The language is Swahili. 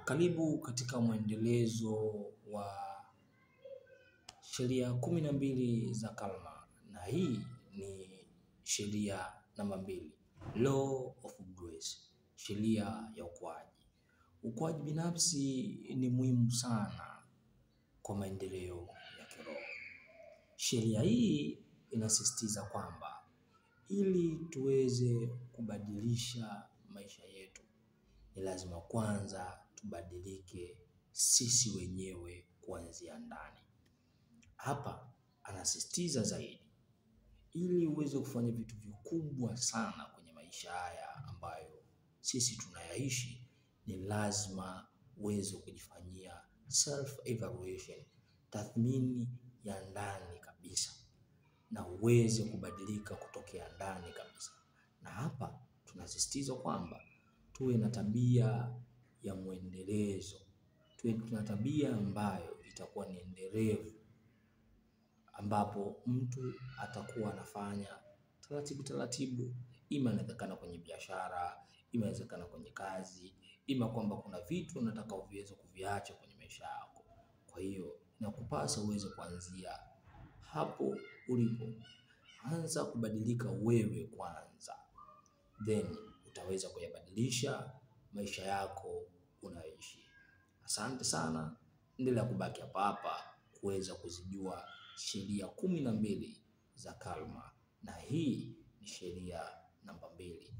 Karibu katika mwendelezo wa sheria 12 za Kalma, na hii ni sheria namba 2, Law of Grace, sheria ya ukuaji. Ukuaji binafsi ni muhimu sana kwa maendeleo ya kiroho. Sheria hii inasisitiza kwamba ili tuweze kubadilisha maisha yetu, ni lazima kwanza tubadilike sisi wenyewe kuanzia ndani. Hapa anasisitiza zaidi, ili uweze kufanya vitu vikubwa sana kwenye maisha haya ambayo sisi tunayaishi, ni lazima uweze kujifanyia self evaluation, tathmini ya ndani kabisa, na uweze kubadilika kutokea ndani kabisa. Na hapa tunasisitiza kwamba tuwe na tabia ya mwendelezo, tuwe na tabia ambayo itakuwa ni endelevu, ambapo mtu atakuwa anafanya taratibu taratibu. Ima inawezekana kwenye biashara, ima inawezekana kwenye kazi, ima kwamba kuna vitu unataka uviweze kuviacha kwenye maisha yako. Kwa hiyo inakupasa uweze kuanzia hapo ulipo. Anza kubadilika wewe kwanza, then utaweza kuyabadilisha maisha yako unaishi. Asante sana, endelea kubaki hapa hapa kuweza kuzijua sheria 12 za Kalma, na hii ni sheria namba 2.